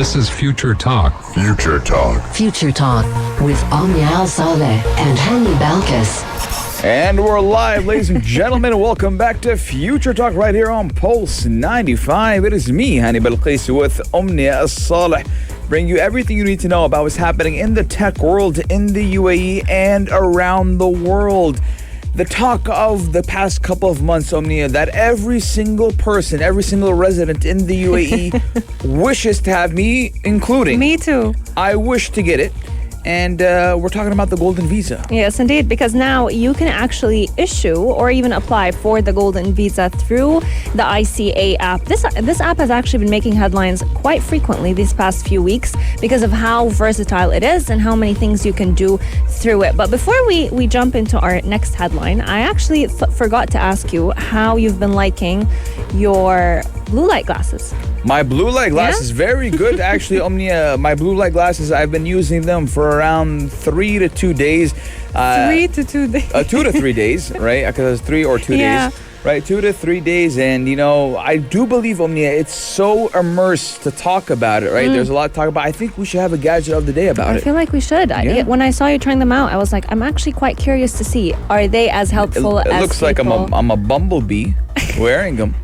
This is Future Talk. Future Talk. Future Talk with Omnia Al Saleh and Hani Balkis. And we're live, ladies and gentlemen. Welcome back to Future Talk right here on Pulse 95. It is me, Hani Balkis, with Omnia Al Saleh, bring you everything you need to know about what's happening in the tech world in the UAE and around the world. The talk of the past couple of months, Omnia, that every single person, every single resident in the UAE wishes to have, me including. Me too. I wish to get it. And we're talking about the Golden Visa. Yes, indeed, because now you can actually issue or even apply for the Golden Visa through the ICA app. This app has actually been making headlines quite frequently these past few weeks because of how versatile it is and how many things you can do through it. But before we jump into our next headline, I actually forgot to ask you how you've been liking your blue light glasses. My blue light glasses, Yeah? very good. Actually, Omnia, my blue light glasses, I've been using them for around 3 to 2 days. 3 to 2 days. 2 to 3 days, right? Because it's 3 or 2 Yeah. days. Right, 2 to 3 days. And, you know, I do believe, Omnia, it's so immersed to talk about it, right? There's a lot to talk about. I think we should have a gadget of the day about I it. feel like we should. Yeah. When I saw you trying them out, I was like, I'm actually quite curious to see, are they as helpful It as looks like people? I'm a bumblebee wearing them.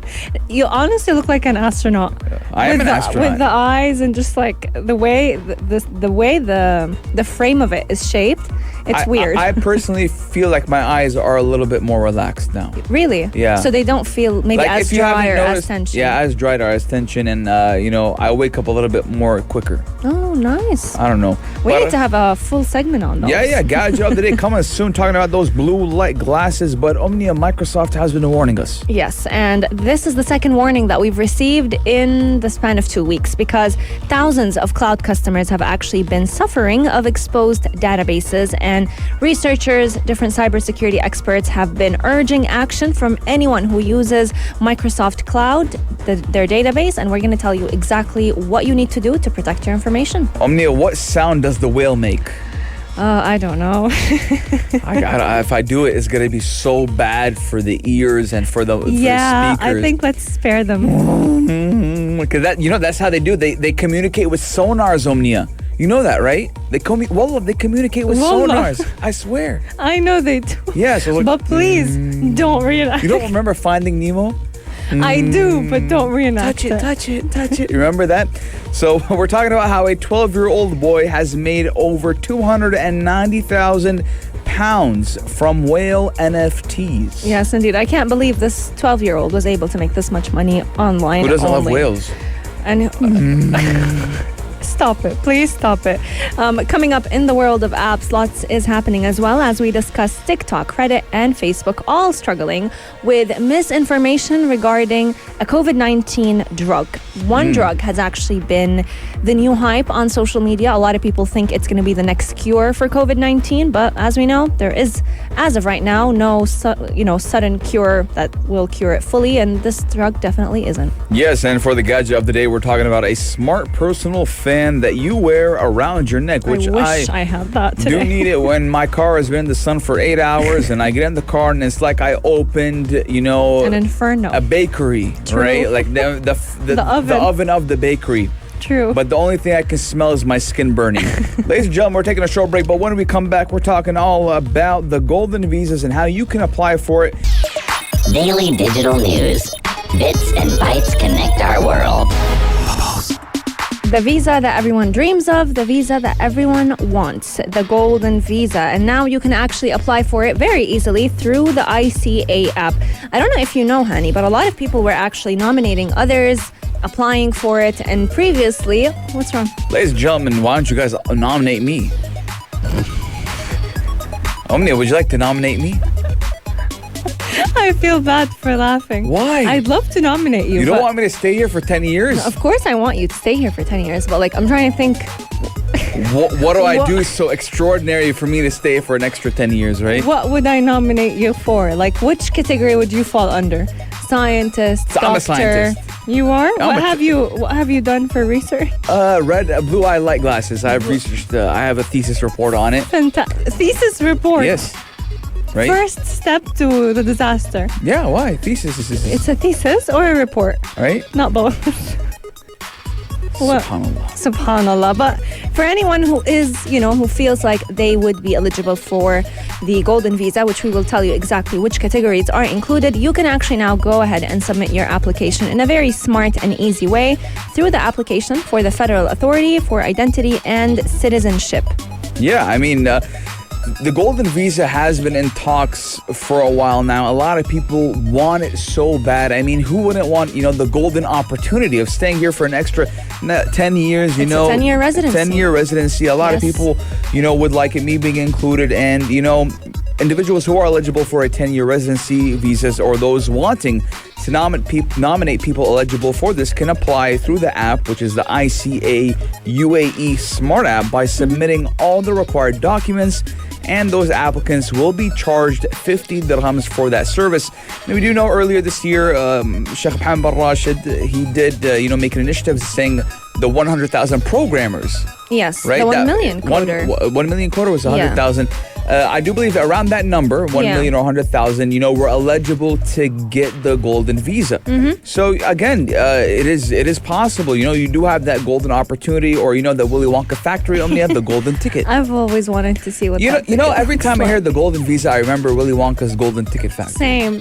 You honestly look like an astronaut. I am an astronaut. With the eyes and just like the way the frame of it is shaped. It's weird. I personally feel like my eyes are a little bit more relaxed now. Really? Yeah. So they don't feel maybe Like, as if you haven't dry or as noticed- tension. Yeah, as dry or as tension, and you know, I wake up a little bit more quicker. Oh, nice. I don't know. We But, need to have a full segment on those. yeah, gadget of the day coming soon, talking about those blue light glasses. But Omnia, Microsoft has been warning us. Yes, and this is the second warning that we've received in the span of 2 weeks because thousands of cloud customers have actually been suffering of exposed databases, and researchers, different cybersecurity experts have been urging action from anyone who uses Microsoft Cloud, their database, and we're going to tell you exactly what you need to do to protect your information. Omnia, what sound does the whale make? I don't know. If I do it, it's gonna be so bad for the ears and for the Yeah, speakers. I think let's spare them. Because that's how they do. They communicate with sonars, Omnia. You know that, right? They communicate with Wallah. sonars. I swear. I know they do. Yeah. So But please, don't reenact. you don't remember Finding Nemo? I do, but don't reenact Touch it. You remember that? So we're talking about how a 12-year-old boy has made over 290,000 pounds from whale NFTs. Yes, indeed. I can't believe this 12-year-old was able to make this much money online. Who doesn't love only. whales? And stop it. Please stop it. Coming up in the world of apps, lots is happening as well as we discuss TikTok, Reddit, and Facebook all struggling with misinformation regarding a COVID-19 drug. One drug has actually been the new hype on social media. A lot of people think it's going to be the next cure for COVID-19, but as we know, there is, as of right now, no sudden cure that will cure it fully, and this drug definitely isn't. Yes, and for the gadget of the day, we're talking about a smart personal fan that you wear around your neck, which I wish I had that today. do need it when my car has been in the sun for 8 hours and I get in the car and it's like I opened, An inferno. a bakery, True. right? Like the oven of the bakery. True. But the only thing I can smell is my skin burning. Ladies and gentlemen, we're taking a short break, but when we come back, we're talking all about the Golden Visas and how you can apply for it. Daily digital news. Bits and bytes connect our world. The visa that everyone dreams of, the visa that everyone wants, the Golden Visa. And now you can actually apply for it very easily through the ICA app. I don't know if you know, Hani, but a lot of people were actually nominating others, applying for it, and previously, what's wrong? Ladies and gentlemen, why don't you guys nominate me? Omnia, would you like to nominate me? I feel bad for laughing. Why? I'd love to nominate you. You don't but- want me to stay here for 10 years? Of course I want you to stay here for 10 years, but like I'm trying to think, What do I What- do so extraordinary for me to stay for an extra 10 years, right? what would I nominate you for? Like which category would you fall under? Scientist, So I'm a doctor. scientist. You are? I'm What a- have you done for research? Blue eye light glasses. I've researched, I have a thesis report on it. Thesis report. Yes. Right? First step to the disaster. Yeah, why? Thesis is It's a thesis or a report? right? Not both. Well, Subhanallah. Subhanallah. But for anyone who is, who feels like they would be eligible for the Golden Visa, which we will tell you exactly which categories are included, you can actually now go ahead and submit your application in a very smart and easy way through the application for the Federal Authority for Identity and Citizenship. Yeah, I mean, the Golden Visa has been in talks for a while now. A lot of people want it so bad. I mean, who wouldn't want, the golden opportunity of staying here for an extra 10 years, It's a 10-year residency. 10-year residency. A lot of people, would like it, me being included. And, individuals who are eligible for a 10-year residency visas or those wanting to nominate people eligible for this can apply through the app, which is the ICA UAE Smart app, by submitting all the required documents, and those applicants will be charged 50 dirhams for that service. Now, we do know earlier this year, Sheikh Mohammed bin Rashid, he did, make an initiative saying the 100,000 programmers. Yes, right? the 1 million quota. 1 million quota was 100,000. I do believe that around that number, 1 million or 100,000, were eligible to get the Golden Visa. So again, it is possible. You do have that golden opportunity, or the Willy Wonka factory, the golden ticket. I've always wanted to see what every time I hear the Golden Visa, I remember Willy Wonka's golden ticket factory. Same.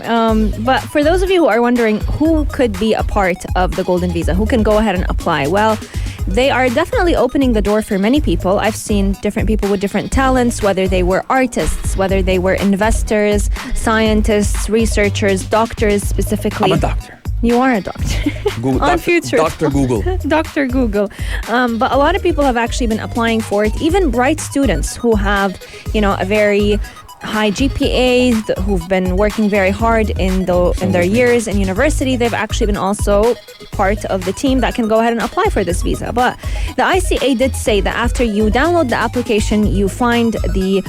But for those of you who are wondering who could be a part of the Golden Visa, who can go ahead and apply, well, they are definitely opening the door for many people. I've seen different people with different talents, whether they were artists, whether they were investors, scientists, researchers, doctors specifically. I'm a doctor. You are a doctor. Google, On Future. Dr. Google. Dr. Google. But a lot of people have actually been applying for it, even bright students who have, a very high GPAs, who've been working very hard in their years in university. They've actually been also part of the team that can go ahead and apply for this visa. But the ICA did say that after you download the application, you find the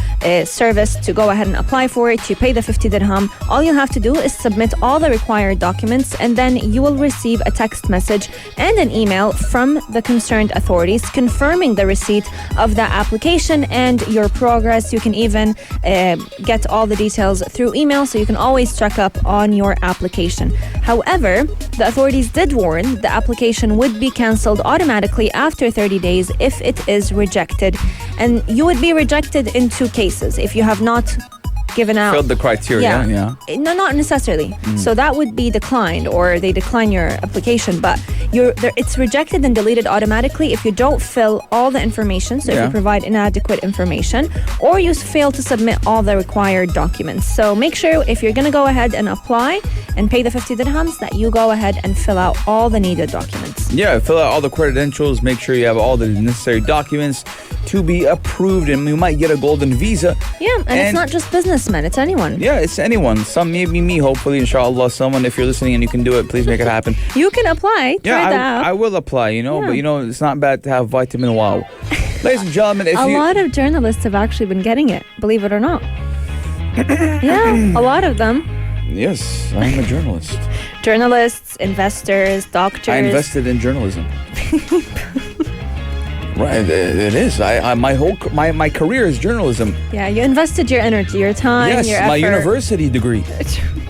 service to go ahead and apply for it, you pay the 50 dirham. All you have to do is submit all the required documents, and then you will receive a text message and an email from the concerned authorities confirming the receipt of that application and your progress. You can even get all the details through email, so you can always check up on your application. However, the authorities did warn the application would be cancelled automatically after 30 days if it is rejected. And you would be rejected in 2 cases. If you have not given out... Filled the criteria, No, not necessarily. So that would be declined, or they decline your application, but it's rejected and deleted automatically if you don't fill all the information, so if you provide inadequate information, or you fail to submit all the required documents. So make sure if you're going to go ahead and apply and pay the 50 dirhams that you go ahead and fill out all the needed documents. Yeah, fill out all the credentials, make sure you have all the necessary documents to be approved, and you might get a golden visa. Yeah, and it's not just businessmen, it's anyone. Yeah, it's anyone. Some, maybe me, hopefully, inshallah. Someone, if you're listening and you can do it, please make it happen. You can apply. Try that. I will apply, but it's not bad to have vitamin wow. Ladies and gentlemen, a lot of journalists have actually been getting it, believe it or not. Yeah, a lot of them. Yes, I'm a journalist. Journalists, investors, doctors. I invested in journalism. Right, it is. My career is journalism. Yeah, you invested your energy, your time, your effort. My university degree.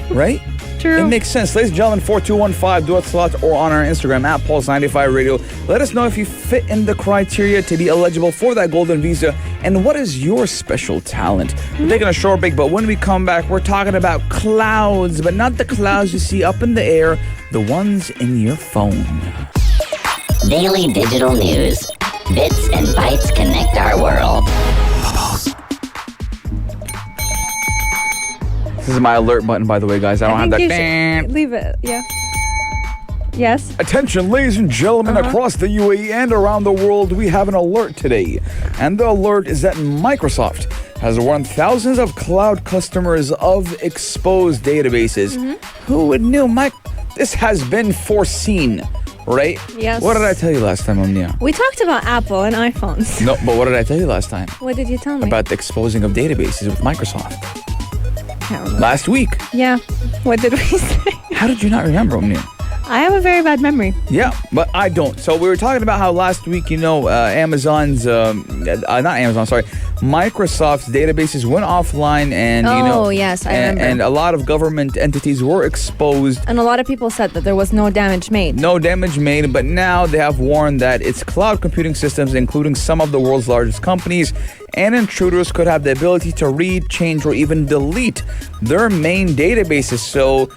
Right? True. It makes sense. Ladies and gentlemen, 4215, do it slot, or on our Instagram at Pulse95 Radio. Let us know if you fit in the criteria to be eligible for that golden visa, and what is your special talent. We're taking a short break, but when we come back, we're talking about clouds, but not the clouds you see up in the air, the ones in your phone. Daily digital news. Bits and bytes connect our world. This is my alert button, by the way, guys. I don't have that. Leave it. Yeah. Yes. Attention, ladies and gentlemen, across the UAE and around the world, we have an alert today. And the alert is that Microsoft has warned thousands of cloud customers of exposed databases. Who would knew, Mike? This has been foreseen, right? Yes. What did I tell you last time, Omnia? We talked about Apple and iPhones. No, but what did I tell you last time? What did you tell me? About the exposing of databases with Microsoft. Can't remember. Last week. Yeah. What did we say? How did you not remember, Omnia? I have a very bad memory. Yeah, but I don't. So we were talking about how last week, Amazon's, not Amazon, sorry, Microsoft's databases went offline, and yes, I remember. And a lot of government entities were exposed. And a lot of people said that there was no damage made. No damage made, but now they have warned that its cloud computing systems, including some of the world's largest companies, and intruders could have the ability to read, change, or even delete their main databases. So,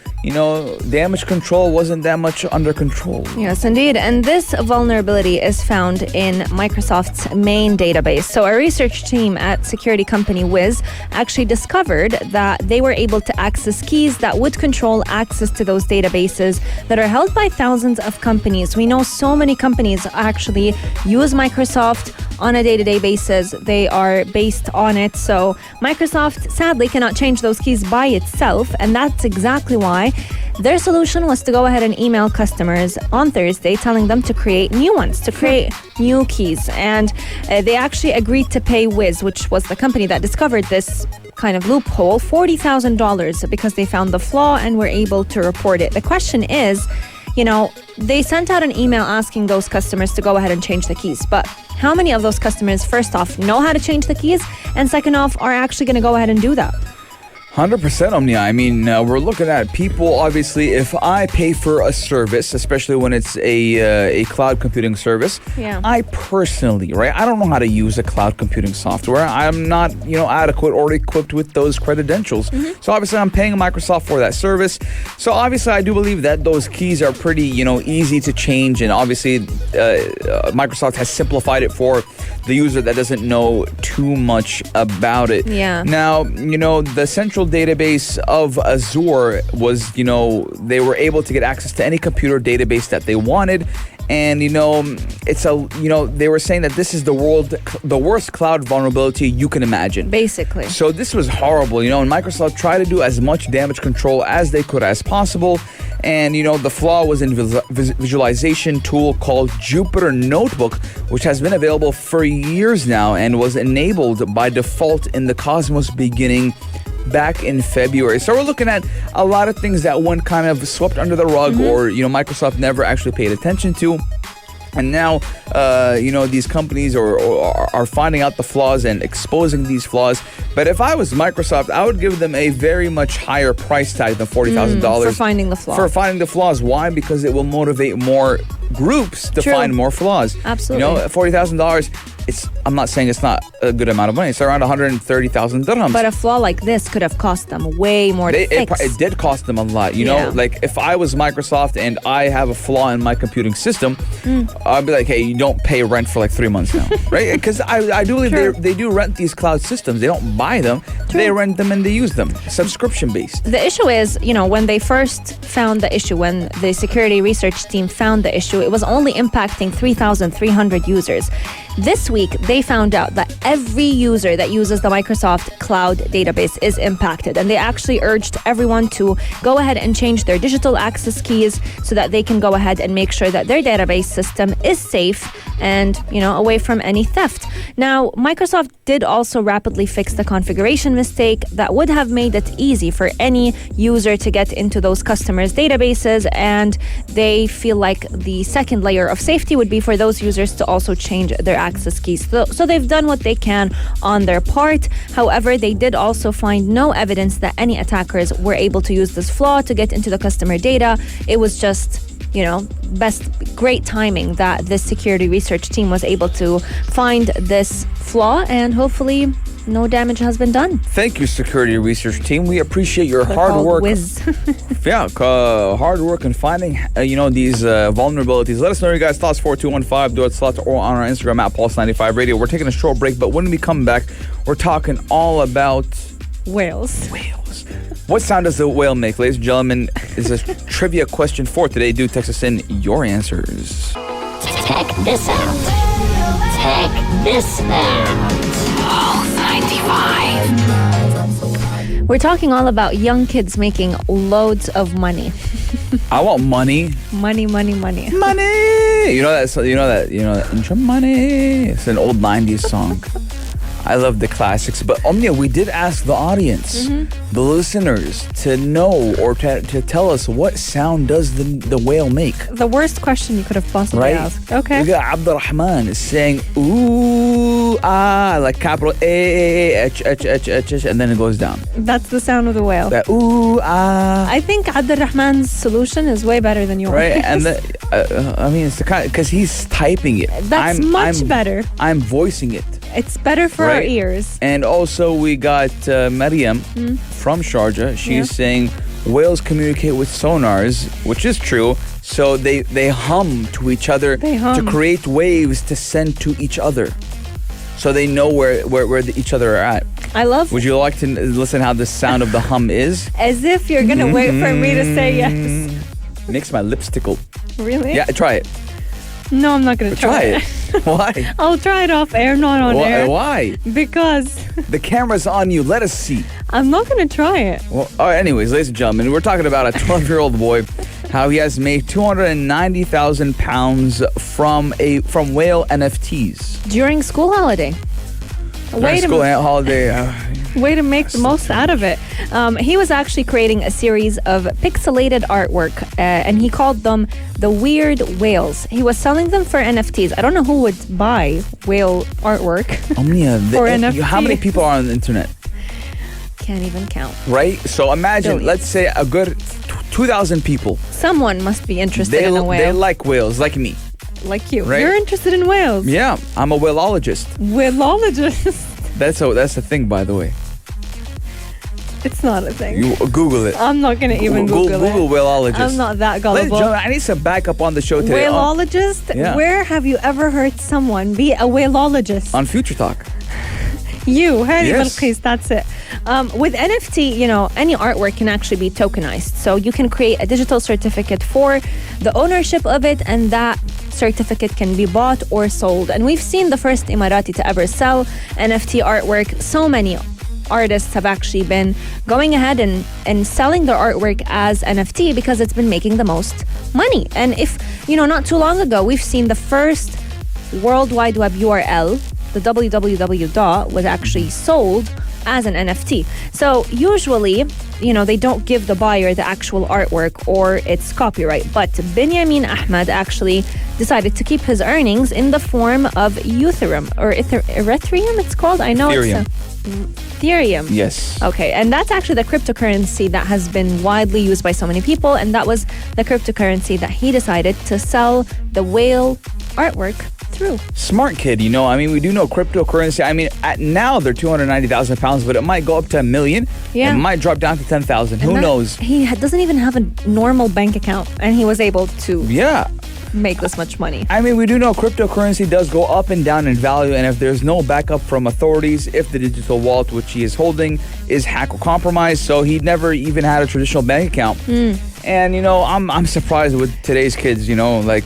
damage control wasn't that much under control. Yes, indeed. And this vulnerability is found in Microsoft's main database. So a research team at security company Wiz actually discovered that they were able to access keys that would control access to those databases that are held by thousands of companies. We know so many companies actually use Microsoft on a day-to-day basis. They are based on it. So Microsoft sadly cannot change those keys by itself. And that's exactly why their solution was to go ahead and email customers on Thursday telling them to create new ones, to create new keys. And they actually agreed to pay Wiz, which was the company that discovered this kind of loophole, $40,000 because they found the flaw and were able to report it. The question is, they sent out an email asking those customers to go ahead and change the keys. But how many of those customers, first off, know how to change the keys? And second off, are actually going to go ahead and do that? 100%, Omnia. I mean, we're looking at people, obviously, if I pay for a service, especially when it's a cloud computing service, I personally, right, I don't know how to use a cloud computing software. I'm not, adequate or equipped with those credentials. So obviously, I'm paying Microsoft for that service. So obviously, I do believe that those keys are pretty, easy to change. And obviously, Microsoft has simplified it for the user that doesn't know too much about it. Yeah. Now, the central database of Azure was, they were able to get access to any computer database that they wanted. And, they were saying that this is the worst cloud vulnerability you can imagine. Basically. So this was horrible, and Microsoft tried to do as much damage control as they could as possible. And, the flaw was in visualization tool called Jupyter Notebook, which has been available for years now and was enabled by default in the Cosmos beginning back in February. So we're looking at a lot of things that went kind of swept under the rug or, Microsoft never actually paid attention to. And now, these companies are finding out the flaws and exposing these flaws. But if I was Microsoft, I would give them a very much higher price tag than $40,000 for finding the flaw. For finding the flaws. Why? Because it will motivate more groups to find more flaws. Absolutely. $40,000. I'm not saying it's not a good amount of money. It's around 130,000 dirhams. But a flaw like this could have cost them way more to fix. It did cost them a lot. Like if I was Microsoft and I have a flaw in my computing system, I'd be like, hey, you don't pay rent for like 3 months now, right? Because I do believe they do rent these cloud systems. They don't buy them. They rent them and they use them. Subscription based. The issue is, when they first found the issue, when the security research team found the issue, it was only impacting 3,300 users. This week, they found out that every user that uses the Microsoft Cloud database is impacted. And they actually urged everyone to go ahead and change their digital access keys so that they can go ahead and make sure that their database system is safe and, away from any theft. Now, Microsoft did also rapidly fix the configuration mistake that would have made it easy for any user to get into those customers' databases. And they feel like the second layer of safety would be for those users to also change their access keys. So they've done what they can on their part. However, they did also find no evidence that any attackers were able to use this flaw to get into the customer data. It was just, great timing that this security research team was able to find this flaw, and hopefully no damage has been done. Thank you, security research team. We appreciate your hard work. Hard work in finding, these vulnerabilities. Let us know your guys' thoughts, 4215, do it slot, or on our Instagram at Pulse95 Radio. We're taking a short break, but when we come back, we're talking all about whales. What sound does the whale make, ladies and gentlemen? Is a trivia question for today. Do text us in your answers. Check this out. Check this out. Pulse 95. We're talking all about young kids making loads of money. I want money. Money. Money. You know that intro, money. It's an old 90s song. I love the classics. But Omnia, we did ask the audience, the listeners, to know or to tell us what sound does the whale make. The worst question you could have possibly Right? asked. Okay. We got Abdurrahman is saying ooh ah, like capital A-H, and then it goes down. That's the sound of the whale. That ooh ah. I think Abdurrahman's solution is way better than yours. Right, and I mean, it's the kind because he's typing it. That's much better. I'm voicing it. It's better for our Right. ears. And also, we got Mariam from Sharjah. She's saying whales communicate with sonars, which is true. So they hum to each other They hum. to create waves to send to each other. So they know where each other are at. I love Would you like to listen how the sound of the hum is? as if you're going to wait for me to say yes. Makes my lips tickle. Really? Yeah, try it. No, I'm not going to Try it. Why? I'll try it off air, not on air. Why? Because The camera's on you. Let us see. I'm not going to try it. Well, all right, anyways, ladies and gentlemen, we're talking about a 12-year-old boy, how he has made 290,000 pounds from whale NFTs. During school holiday. Way School holiday. to make the most out of it. He was actually creating a series of pixelated artwork, and he called them the Weird Whales. He was selling them for NFTs. I don't know who would buy whale artwork. Omnia, For NFT. how many people are on the internet, Can't even count. right? So imagine, Billions. let's say a good 2,000 people. Someone must be interested They in a whale. they like whales, like me. like you. Right. You're interested in whales. Yeah, I'm a whaleologist. Whaleologist. That's the thing, by the way. It's not a thing. You Google it. I'm not going to even Google Google it. whaleologist. I'm not that Ladies and gullible. gentlemen, I need some backup on the show today. Whaleologist? Yeah. Where have you ever heard someone be a whaleologist? On Future Talk. You, Hani Yes. Balqis, that's it. With NFT, any artwork can actually be tokenized. So you can create a digital certificate for the ownership of it, and that certificate can be bought or sold. And we've seen the first Emirati to ever sell NFT artwork. So many artists have actually been going ahead and selling their artwork as NFT because it's been making the most money. And if, not too long ago, we've seen the first World Wide Web URL, the www was actually sold as an NFT. So usually, they don't give the buyer the actual artwork or its copyright. But Benjamin Ahmed actually decided to keep his earnings in the form of Ethereum or Ethereum, it's called. I know Ethereum. it's Ethereum. Yes. Okay, and that's actually the cryptocurrency that has been widely used by so many people, and that was the cryptocurrency that he decided to sell the whale artwork through. Smart kid, I mean, we do know cryptocurrency. I mean, now they're 290,000 pounds, but it might go up to 1 million. Yeah. It might drop down to 10,000. Who knows? He doesn't even have a normal bank account, and he was able to Yeah. make this much money. I mean, we do know cryptocurrency does go up and down in value, and if there's no backup from authorities, if the digital wallet which he is holding is hacked or compromised, so he never even had a traditional bank account. And I'm surprised with today's kids. Like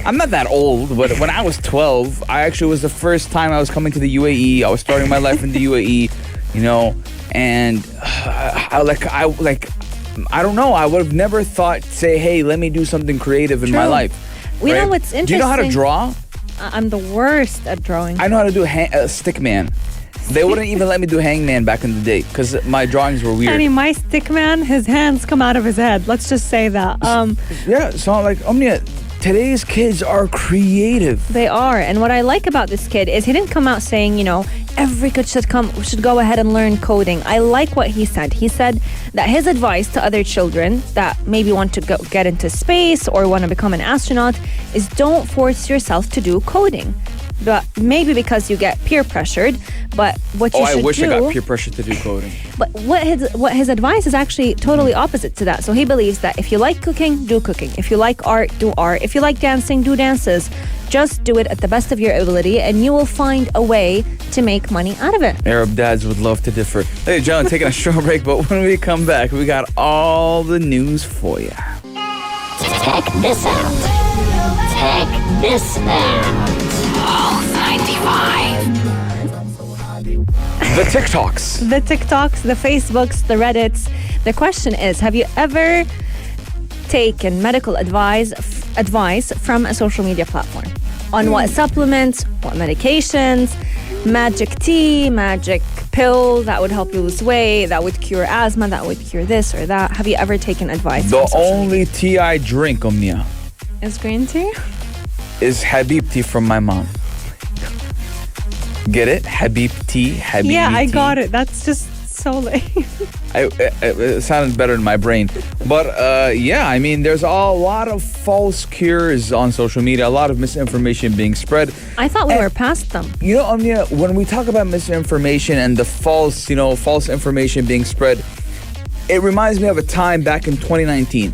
I'm not that old, but when I was 12, I actually was the first time I was coming to the UAE. I was starting my life in the UAE, and I don't know. I would have never thought, say, hey, let me do something creative in my True. life. We know Right? what's interesting. Do you know how to draw? I'm the worst at drawing. I know how to do stick man. They wouldn't even let me do hangman back in the day because my drawings were weird. Honey, my stick man, his hands come out of his head. Let's just say that. Yeah, so Omnia, today's kids are creative. They are. And what I like about this kid is he didn't come out saying, every kid should go ahead and learn coding. I like what he said. He said that his advice to other children that maybe want to get into space or want to become an astronaut is don't force yourself to do coding. But maybe because you get peer pressured, but what you should do... I wish I got peer pressure to do coding. But what his advice is actually totally opposite to that. So he believes that if you like cooking, do cooking. If you like art, do art. If you like dancing, do dances. Just do it at the best of your ability and you will find a way to make money out of it. Arab dads would love to differ. Ladies and gentlemen, taking a short break, but when we come back, we got all the news for you. Check this out. Check this out. Pulse 95. The TikToks. The TikToks, the Facebooks, the Reddits. The question is, have you ever taken medical advice from a social media platform? On what supplements, what medications, magic tea, magic pill that would help you lose weight, that would cure asthma, that would cure this or that. Have you ever taken advice? The from social only tea I drink, Omnia, is green tea? is Habib from my mom. Get it? Habib tea. Yeah, I got it. That's just so lame. It sounded better in my brain. But yeah, I mean, there's a lot of false cures on social media, a lot of misinformation being spread. I thought we were past them. You know, Omnia, when we talk about misinformation and the false information being spread, it reminds me of a time back in 2019,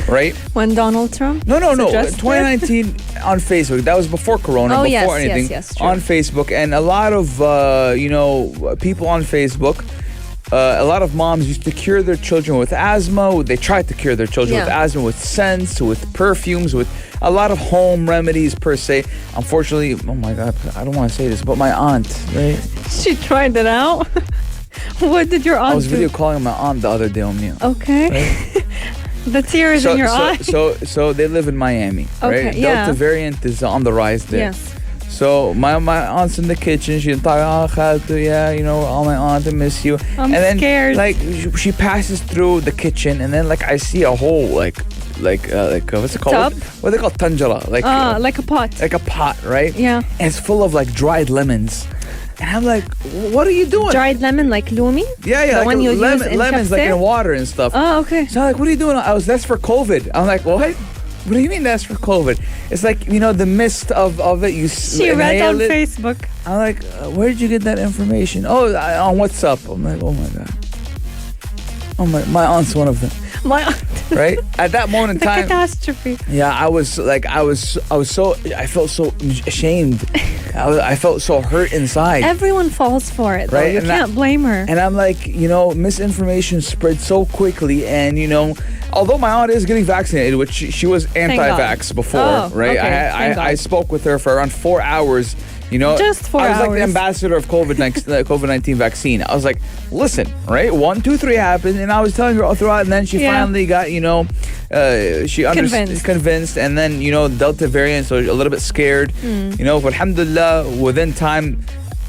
right? When Donald Trump? No. suggested- 2019 on Facebook. That was before Corona, Oh, before yes, anything. yes, true. On Facebook, and a lot of people on Facebook. A lot of moms used to cure their children with asthma. They tried to cure their children with Yeah. asthma with scents, with perfumes, with a lot of home remedies per se. Unfortunately, oh my God, I don't want to say this, but my aunt, right? She tried it out. What did your aunt I was do? video calling my aunt the other day, Omnia. Okay. The tears in your eye. So they live in Miami, Okay, right? yeah. Delta variant is on the rise there. Yes. So my aunt's in the kitchen. She's like, oh, Khaltu, yeah, oh, my aunt, I miss you. I'm and then, scared. Like, she passes through the kitchen, and then, like, I see a whole, what's it called? Tub? What they call tanjara, like Like a pot. a pot, right? Yeah. And it's full of like dried lemons. And I'm like, what are you doing? Dried lemon like lumi? Yeah, The like one you use in lemons, like kafseh? in water and stuff. Oh, okay. So I'm like, what are you doing? That's for COVID. I'm like, what? What do you mean that's for COVID? It's like, the mist of it. She read on it. Facebook. I'm like, where did you get that information? Oh, on WhatsApp. I'm like, oh my God. Oh my aunt's one of them. My Right? At that moment in the time. catastrophe. Yeah, I felt so ashamed. I felt so hurt inside. Everyone falls for it, though. Right, You and can't blame her. And I'm like, misinformation spread so quickly. And, although my aunt is getting vaccinated, which she was anti-vax before, Oh, right? okay, thank I God. spoke with her for around 4 hours. Just 4 I was like the hours. ambassador of COVID-19 vaccine. I was like, listen, right? 1, 2, 3 happened, and I was telling her all throughout, and then she Yeah. finally got, she convinced, and then Delta variant, so a little bit scared. But alhamdulillah, within time,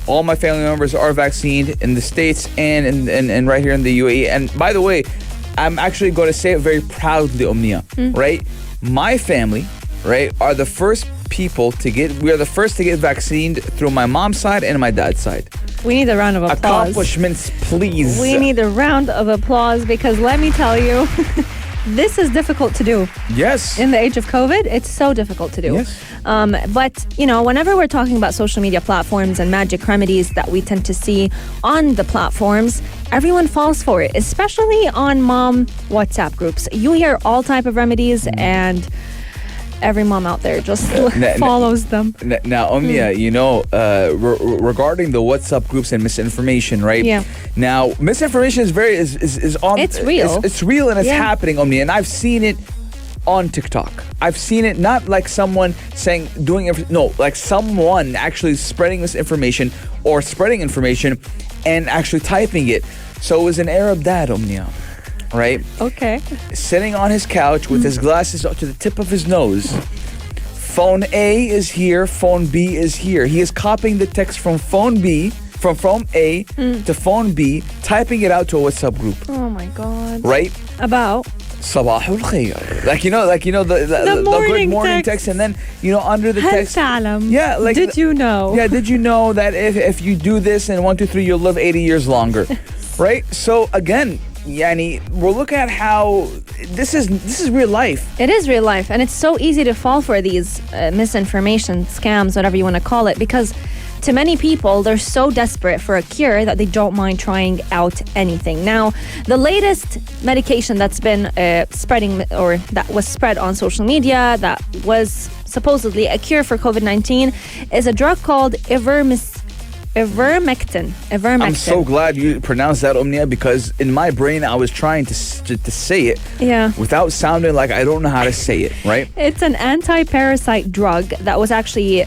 all my family members are vaccinated in the States and right here in the UAE. And by the way, I'm actually going to say it very proudly, Omnia, right? My family, right, are the first we are the first to get vaccinated through my mom's side and my dad's side. We need a round of applause. Accomplishments, please. We need a round of applause because let me tell you, this is difficult to do. Yes. In the age of COVID, it's so difficult to do. Yes. But, whenever we're talking about social media platforms and magic remedies that we tend to see on the platforms, everyone falls for it, especially on mom WhatsApp groups. You hear all type of remedies and every mom out there just follows them. Now, Omnia, regarding the WhatsApp groups and misinformation, right? Yeah. Now, misinformation is on. It's real. It's real and it's Yeah. happening, Omnia, and I've seen it on TikTok. I've seen it not like someone like someone actually spreading misinformation or spreading information and actually typing it. So it was an Arab dad, Omnia. Right? Okay. Sitting on his couch with his glasses up to the tip of his nose. Phone A is here, phone B is here. He is copying the text from phone B, from phone A to phone B, typing it out to a WhatsApp group. Oh my God. Right? About? Sabahul khair. The morning good morning text. text, and then under the هل text. تعلم? Yeah, like Did you know? Yeah, did you know that if you do this and 1, 2, 3, you'll live 80 years longer, right? So again, Yani, we're looking at how this is real life. It is real life, and it's so easy to fall for these misinformation, scams, whatever you want to call it, because to many people, they're so desperate for a cure that they don't mind trying out anything. Now, the latest medication that's been spreading, or that was spread on social media, that was supposedly a cure for COVID-19, is a drug called Ivermectin. I'm so glad you pronounced that, Omnia, because in my brain I was trying to say it without sounding like I don't know how to say it, right? It's an anti-parasite drug that was actually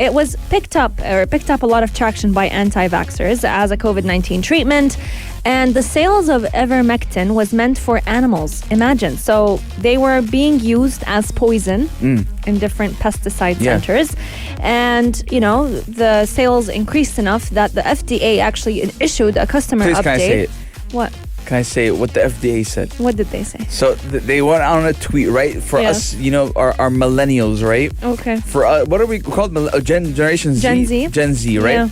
It was picked up a lot of traction by anti-vaxxers as a COVID-19 treatment. And the sales of ivermectin was meant for animals. Imagine. So they were being used as poison in different pesticide centers. And, you know, the sales increased enough that the FDA actually issued a customer Please, update. can I say it? What? Can I say what the FDA said? What did they say? So they went out on a tweet, right? For us, you know, our millennials, right? Okay. For what are we called? Generation Z? Gen Z. Gen Z, right? Yeah.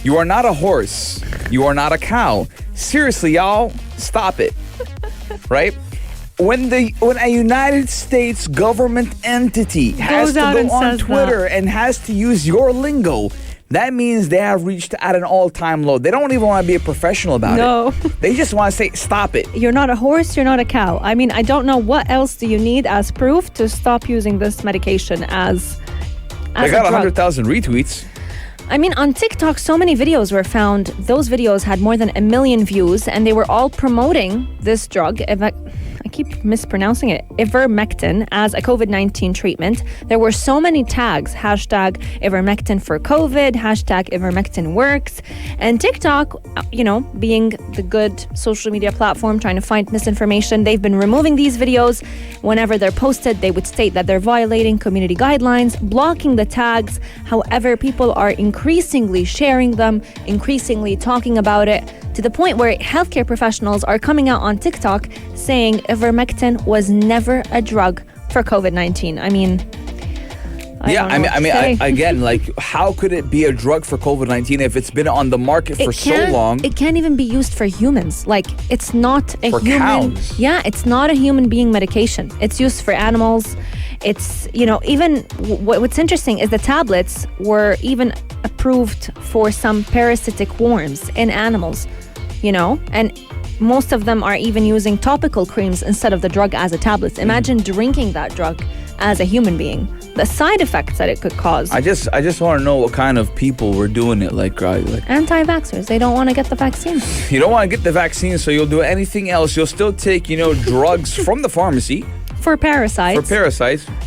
You are not a horse. You are not a cow. Seriously, y'all, stop it. Right? When a United States government entity has to go on Twitter and has to use your lingo, that means they have reached at an all-time low. They don't even want to be a professional about it. They just want to say, stop it. You're not a horse, you're not a cow. I mean, I don't know what else do you need as proof to stop using this medication as They got a drug. 100,000 retweets. I mean, on TikTok, so many videos were found. Those videos had more than 1 million views, and they were all promoting this drug. I keep mispronouncing it. Ivermectin as a COVID-19 treatment. There were so many tags. Hashtag ivermectin for COVID. Hashtag ivermectin works. And TikTok, you know, being the good social media platform trying to find misinformation, they've been removing these videos. Whenever they're posted, they would state that they're violating community guidelines, blocking the tags. However, people are increasingly sharing them, increasingly talking about it, to the point where healthcare professionals are coming out on TikTok saying ivermectin was never a drug for COVID-19. I mean, again, like, how could it be a drug for COVID-19 if it's been on the market for so long? It can't even be used for humans. Like, it's not a for human. Cows. Yeah, it's not a human being medication. It's used for animals. It's, you know, even what's interesting is the tablets were even approved for some parasitic worms in animals, you know, and most of them are even using topical creams instead of the drug as a tablet. Imagine drinking that drug as a human being. The side effects that it could cause. I just want to know what kind of people were doing it. Like anti-vaxxers. They don't want to get the vaccine. You don't want to get the vaccine, so you'll do anything else. You'll still take, you know, drugs from the pharmacy. For parasites.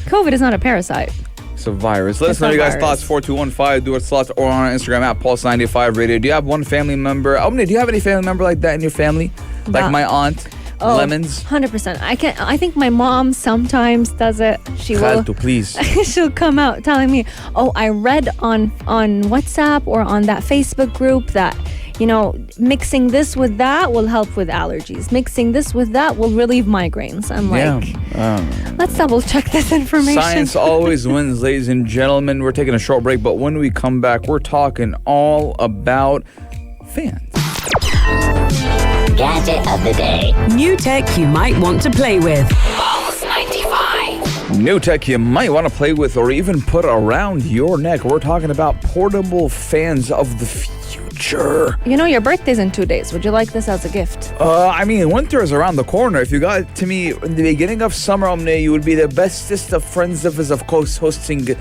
COVID is not a parasite. It's a virus. Let us know your guys' thoughts. 4215. Do it slots or on our Instagram at Pulse95 Radio. Do you have one family member? Omni, do you have any family member like that in your family? Like my aunt? Lemons? 100%. I think my mom sometimes does it. She will. Please. She'll come out telling me, "Oh, I read on WhatsApp or on that Facebook group that, you know, mixing this with that will help with allergies. Mixing this with that will relieve migraines." I'm like, let's double check this information. Science always wins, ladies and gentlemen. We're taking a short break, but when we come back, we're talking all about fans. Gadget of the day. New tech you might want to play with. Pulse 95. New tech you might want to play with or even put around your neck. We're talking about portable fans of the future. You know, your birthday's in 2 days. Would you like this as a gift? I mean, winter is around the corner. If you got it to me in the beginning of summer, Omne, you would be the bestest of friends of us, of course, hosting.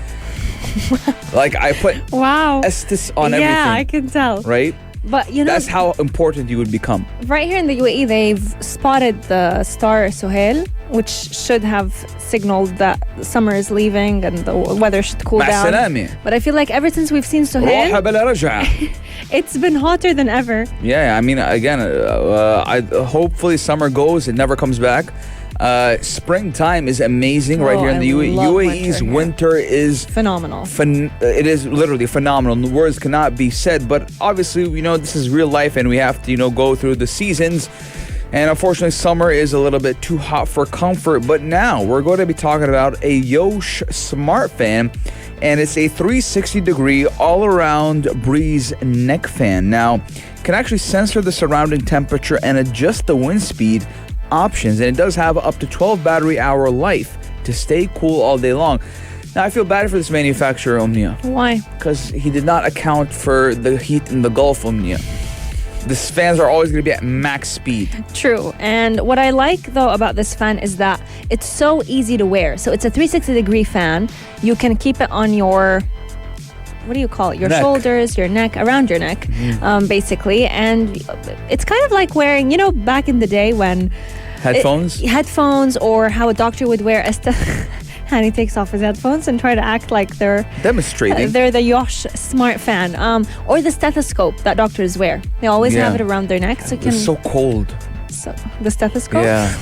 Like, I put Estes on everything. Yeah, I can tell. Right? But, you know, that's how important you would become. Right here in the UAE, they've spotted the star Suhail, which should have signaled that summer is leaving and the weather should cool down. But I feel like ever since we've seen Suhail, it's been hotter than ever. Yeah, I mean, again, hopefully summer goes, it never comes back. Springtime is amazing right here in the UAE. UAE's winter is phenomenal. It is literally phenomenal. The words cannot be said, but obviously, you know, this is real life and we have to, you know, go through the seasons. And unfortunately, summer is a little bit too hot for comfort. But now we're going to be talking about a Yosh Smart Fan, and it's a 360-degree all-around breeze neck fan. Now, can actually sensor the surrounding temperature and adjust the wind speed options, and it does have up to 12 battery hour life to stay cool all day long. Now, I feel bad for this manufacturer, Omnia. Why? Because he did not account for the heat in the Gulf, Omnia. These fans are always going to be at max speed. True. And what I like, though, about this fan is that it's so easy to wear. So it's a 360-degree fan. You can keep it on your, what do you call it? Your neck. Shoulders, your neck, around your neck, basically. And it's kind of like wearing, you know, back in the day when... Headphones? Headphones, or how a doctor would wear Hani takes off his headphones and try to act like they're Demonstrating. they're the Yosh smart fan. Or the stethoscope that doctors wear. They always Yeah. have it around their neck, so you can. It's so cold. So, the stethoscope. Yeah.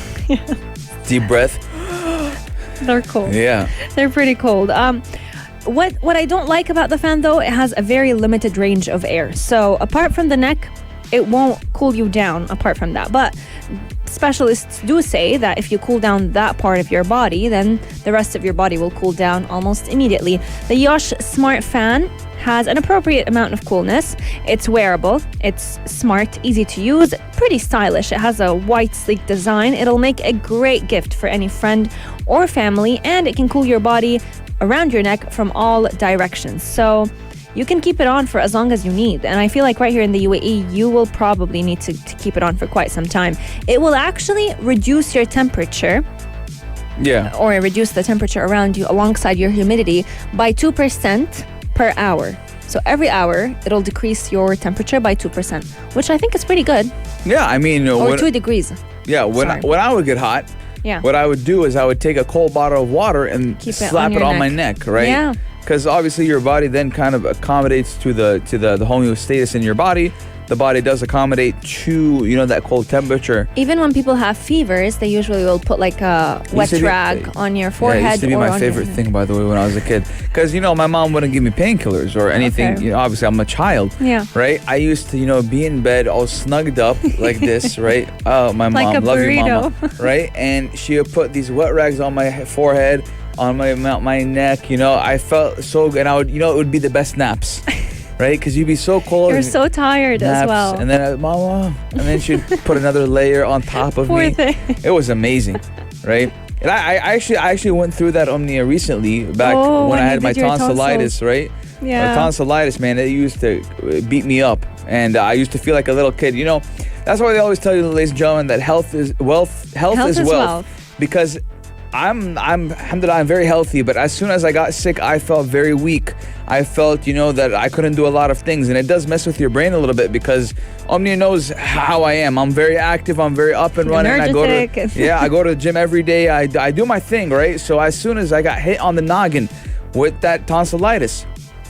Deep breath. They're cold. Yeah. They're pretty cold. What I don't like about the fan, though, it has a very limited range of air. So apart from the neck, it won't cool you down apart from that. But specialists do say that if you cool down that part of your body, then the rest of your body will cool down almost immediately. The Yosh Smart Fan has an appropriate amount of coolness. It's wearable, it's smart, easy to use, pretty stylish. It has a white, sleek design. It'll make a great gift for any friend or family, and it can cool your body around your neck from all directions. So you can keep it on for as long as you need. And I feel like right here in the UAE, you will probably need to keep it on for quite some time. It will actually reduce your temperature, or reduce the temperature around you alongside your humidity by 2% per hour. So every hour, it'll decrease your temperature by 2%, which I think is pretty good. Yeah, I mean... Or 2 degrees. Yeah, when I would get hot, Yeah. what I would do is I would take a cold bottle of water and Keep it slap on it your on my neck. neck, right? Yeah. Because obviously your body then kind of accommodates to the homeostasis in your body. The body does accommodate to, that cold temperature. Even when people have fevers, they usually will put like a wet rag on your forehead. Yeah, it used to be my favorite thing, by the way, when I was a kid. Because, my mom wouldn't give me painkillers or anything. Okay. Obviously, I'm a child. Yeah. Right? I used to, be in bed all snugged up like this, right? Oh, my Like mom. a Love you, burrito. mama. Right? And she would put these wet rags on my forehead, on my neck. I felt so good. And I would, it would be the best naps. Right? Because you'd be so cold. You're so tired as well. And then, mama. And then she'd put another layer on top of Poor me. thing. It was amazing. Right? And I actually went through that Omnia recently, back when I you had my did your tonsillitis, tonsils. right? Yeah. My tonsillitis, man, it used to beat me up. And I used to feel like a little kid. That's why they always tell you, ladies and gentlemen, that health is wealth. Health is wealth. Because alhamdulillah, I'm very healthy, but as soon as I got sick, I felt very weak. I felt, that I couldn't do a lot of things, and it does mess with your brain a little bit because Omnia knows how I am. I'm very active. I'm very up and running. I go to the gym every day. I do my thing, right? So as soon as I got hit on the noggin with that tonsillitis,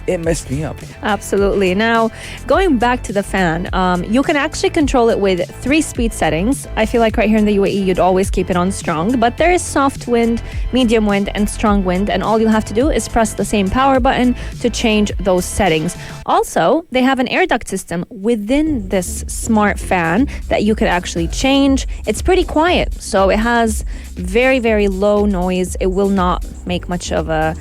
it messed me up. Absolutely. Now, going back to the fan, you can actually control it with 3 speed settings. I feel like right here in the UAE, you'd always keep it on strong, but there is soft wind, medium wind, and strong wind, and all you'll have to do is press the same power button to change those settings. Also, they have an air duct system within this smart fan that you could actually change. It's pretty quiet, so it has very, very low noise. It will not make much of a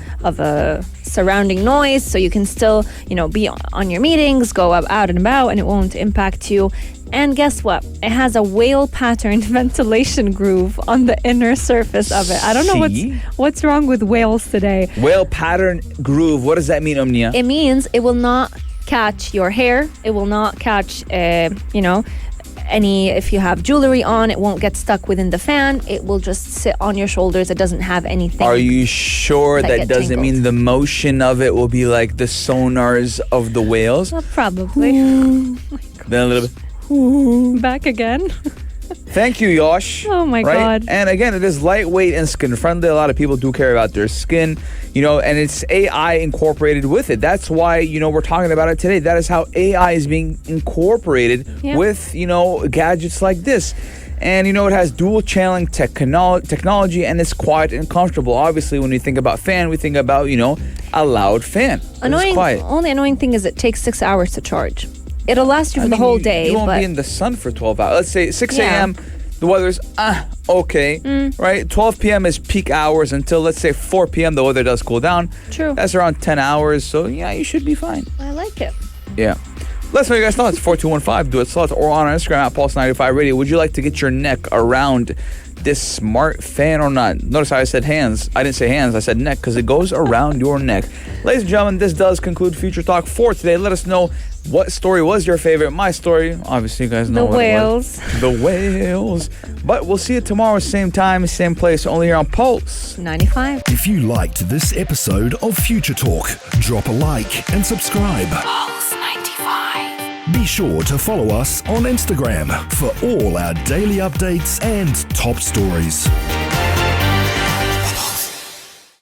surrounding noise, so you can still, be on your meetings, go out and about, and it won't impact you. And guess what? It has a whale pattern ventilation groove on the inner surface of it. I don't know what's wrong with whales today. Whale pattern groove. What does that mean, Omnia? It means it will not catch your hair. It will not catch, if you have jewelry on, it won't get stuck within the fan. It will just sit on your shoulders. It doesn't have anything. Are you sure that doesn't tangled. mean the motion of it will be like the sonars of the whales? Well, probably. Then a little bit. Back again. Thank you, Yosh. Oh my God. And again, it is lightweight and skin friendly. A lot of people do care about their skin, and it's AI incorporated with it. That's why, we're talking about it today. That is how AI is being incorporated with, gadgets like this. And, it has dual channeling technology, and it's quiet and comfortable. Obviously, when we think about fan, we think about, a loud fan. Only annoying thing is it takes 6 hours to charge. It'll last you for the whole day. You won't be in the sun for 12 hours. Let's say 6 a.m., the weather's okay, right? 12 p.m. is peak hours until, let's say, 4 p.m. the weather does cool down. True. That's around 10 hours, so yeah, you should be fine. I like it. Yeah. Let us know your guys' thoughts. 4215, do it slot, or on our Instagram at Pulse95 Radio. Would you like to get your neck around this smart fan or not? Notice how I said hands. I didn't say hands, I said neck, because it goes around your neck. Ladies and gentlemen, this does conclude Future Talk for today. Let us know what story was your favorite. My story, obviously you guys know what it was. The whales. But we'll see you tomorrow, same time, same place, only here on Pulse 95. If you liked this episode of Future Talk, drop a like and subscribe. Pulse 95. Be sure to follow us on Instagram for all our daily updates and top stories.